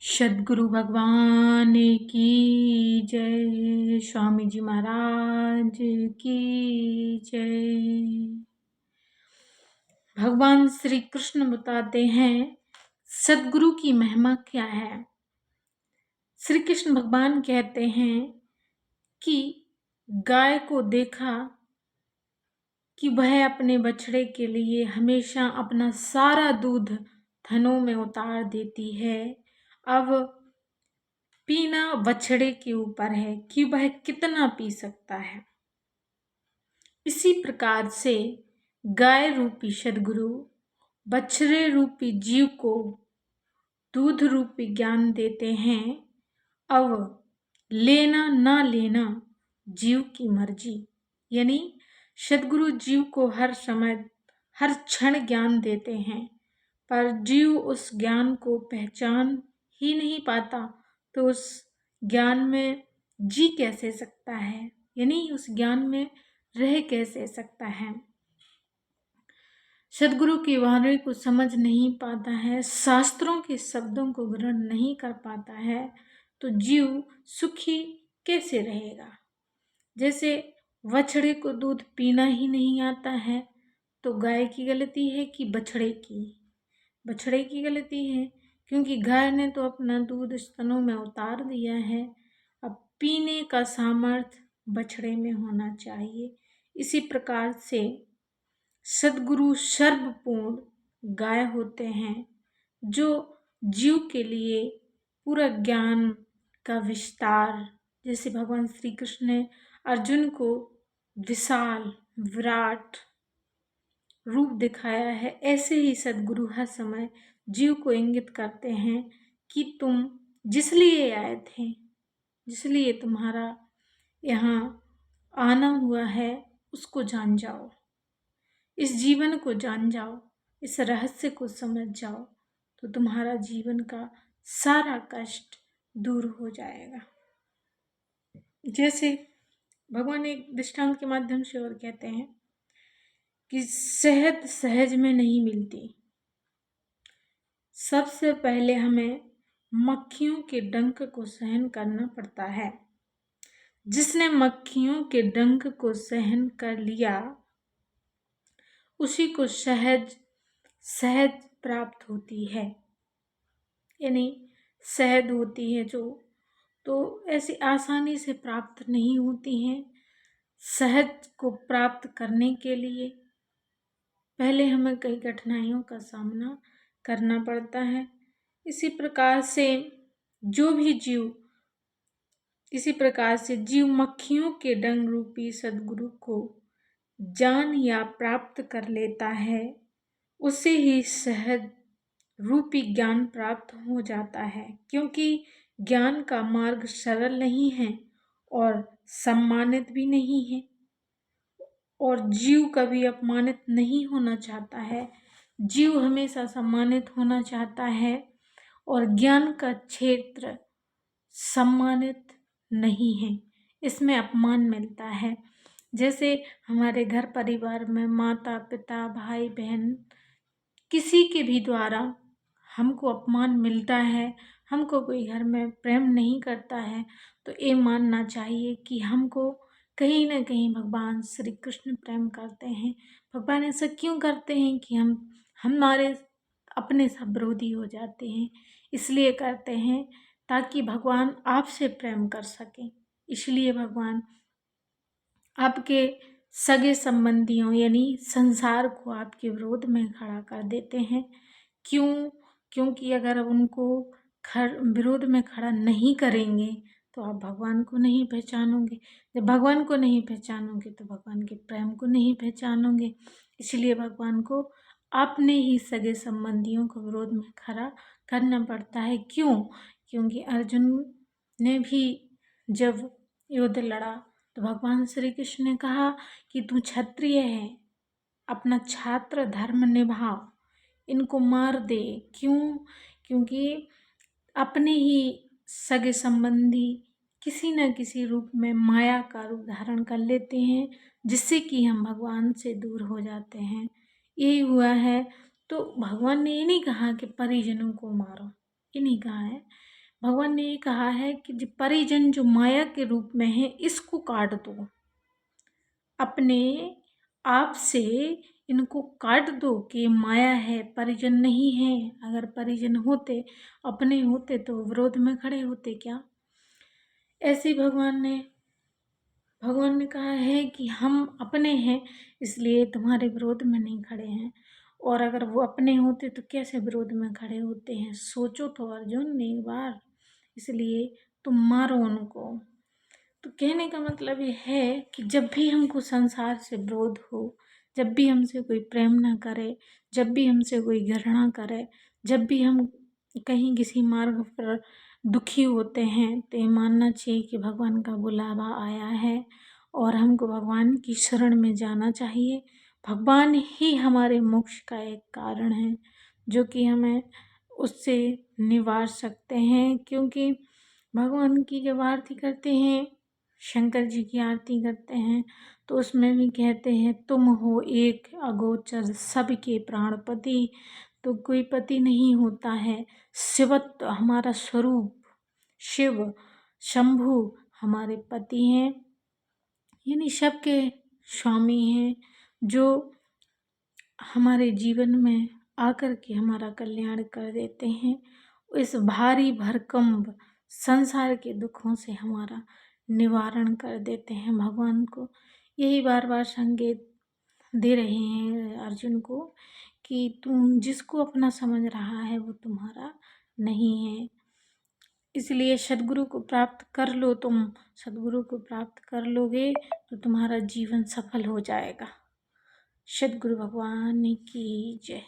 सद्गुरु भगवान की जय। स्वामी जी महाराज की जय। भगवान श्री कृष्ण बताते हैं सद्गुरु की महिमा क्या है। श्री कृष्ण भगवान कहते हैं कि गाय को देखा कि वह अपने बछड़े के लिए हमेशा अपना सारा दूध थनों में उतार देती है। अब पीना बछड़े के ऊपर है कि वह कितना पी सकता है। इसी प्रकार से गाय रूपी सद्गुरु बछड़े रूपी जीव को दूध रूपी ज्ञान देते हैं। अब लेना ना लेना जीव की मर्जी, यानी सद्गुरु जीव को हर समय हर क्षण ज्ञान देते हैं, पर जीव उस ज्ञान को पहचान ही नहीं पाता तो उस ज्ञान में जी कैसे सकता है, यानी उस ज्ञान में रह कैसे सकता है। सद्गुरु की वाणी को समझ नहीं पाता है, शास्त्रों के शब्दों को ग्रहण नहीं कर पाता है, तो जीव सुखी कैसे रहेगा। जैसे बछड़े को दूध पीना ही नहीं आता है तो गाय की गलती है कि बछड़े की गलती है, क्योंकि गाय ने तो अपना दूध स्तनों में उतार दिया है। अब पीने का सामर्थ्य बछड़े में होना चाहिए। इसी प्रकार से सद्गुरु सर्वपूर्ण गाय होते हैं जो जीव के लिए पूरा ज्ञान का विस्तार, जैसे भगवान श्री कृष्ण ने अर्जुन को विशाल विराट रूप दिखाया है, ऐसे ही सद्गुरु हर समय जीव को इंगित करते हैं कि तुम जिस लिए आए थे, जिसलिए तुम्हारा यहाँ आना हुआ है, उसको जान जाओ, इस जीवन को जान जाओ, इस रहस्य को समझ जाओ, तो तुम्हारा जीवन का सारा कष्ट दूर हो जाएगा। जैसे भगवान एक दृष्टांत के माध्यम से और कहते हैं कि शहद सहज में नहीं मिलती, सबसे पहले हमें मक्खियों के डंक को सहन करना पड़ता है। जिसने मक्खियों के डंक को सहन कर लिया उसी को शहद प्राप्त होती है, यानी शहद होती है जो तो ऐसी आसानी से प्राप्त नहीं होती हैं। शहद को प्राप्त करने के लिए पहले हमें कई कठिनाइयों का सामना करना पड़ता है। इसी प्रकार से जीव मक्खियों के डंक रूपी सद्गुरु को जान या प्राप्त कर लेता है, उसे ही शहद रूपी ज्ञान प्राप्त हो जाता है। क्योंकि ज्ञान का मार्ग सरल नहीं है और सम्मानित भी नहीं है, और जीव कभी अपमानित नहीं होना चाहता है। जीव हमेशा सम्मानित होना चाहता है, और ज्ञान का क्षेत्र सम्मानित नहीं है, इसमें अपमान मिलता है। जैसे हमारे घर परिवार में माता पिता भाई बहन किसी के भी द्वारा हमको अपमान मिलता है, हमको कोई घर में प्रेम नहीं करता है, तो ये मानना चाहिए कि हमको कहीं ना कहीं भगवान श्री कृष्ण प्रेम करते हैं। भगवान ऐसा क्यों करते हैं कि हमारे अपने सब विरोधी हो जाते हैं, इसलिए करते हैं ताकि भगवान आपसे प्रेम कर सकें। इसलिए भगवान आपके सगे संबंधियों यानी संसार को आपके विरोध में खड़ा कर देते हैं। क्योंकि अगर उनको विरोध में खड़ा नहीं करेंगे तो आप भगवान को नहीं पहचानोगे। जब भगवान को नहीं पहचानोगे तो भगवान के प्रेम को नहीं पहचानोगे। इसलिए भगवान को अपने ही सगे संबंधियों को विरोध में खड़ा करना पड़ता है। क्योंकि अर्जुन ने भी जब युद्ध लड़ा तो भगवान श्री कृष्ण ने कहा कि तू क्षत्रिय है, अपना छात्र धर्म निभा, इनको मार दे। क्योंकि अपने ही सगे संबंधी किसी न किसी रूप में माया का रूप धारण कर लेते हैं, जिससे कि हम भगवान से दूर हो जाते हैं। यही हुआ है। तो भगवान ने ये नहीं कहा कि परिजनों को मारो, ये नहीं कहा है। भगवान ने ये कहा है कि जो परिजन जो माया के रूप में है इसको काट दो, अपने आप से इनको काट दो कि माया है, परिजन नहीं है। अगर परिजन होते, अपने होते तो विरोध में खड़े होते क्या? ऐसे ही भगवान ने कहा है कि हम अपने हैं इसलिए तुम्हारे विरोध में नहीं खड़े हैं, और अगर वो अपने होते तो कैसे विरोध में खड़े होते हैं? सोचो तो अर्जुन एक बार, इसलिए तुम मारो उनको। तो कहने का मतलब ये है कि जब भी हमको संसार से विरोध हो, जब भी हमसे कोई प्रेम ना करे, जब भी हमसे कोई घृणा करे, जब भी हम कहीं किसी मार्ग पर दुखी होते हैं, तो ये मानना चाहिए कि भगवान का बुलावा आया है और हमको भगवान की शरण में जाना चाहिए। भगवान ही हमारे मोक्ष का एक कारण है जो कि हमें उससे निवार सकते हैं, क्योंकि भगवान की जब आरती करते हैं, शंकर जी की आरती करते हैं, तो उसमें भी कहते हैं तुम हो एक अगोचर सबके प्राणपति। तो कोई पति नहीं होता है, शिवत्व हमारा स्वरूप, शिव शंभु हमारे पति हैं, यानी सबके स्वामी हैं, जो हमारे जीवन में आकर के हमारा कल्याण कर देते हैं। इस भारी भरकम संसार के दुखों से हमारा निवारण कर देते हैं। भगवान को यही बार बार संकेत दे रहे हैं अर्जुन को कि तुम जिसको अपना समझ रहा है वो तुम्हारा नहीं है। इसलिए सद्गुरु को प्राप्त कर लो, तुम सद्गुरु को प्राप्त कर लोगे तो तुम्हारा जीवन सफल हो जाएगा। सद्गुरु भगवान की जय।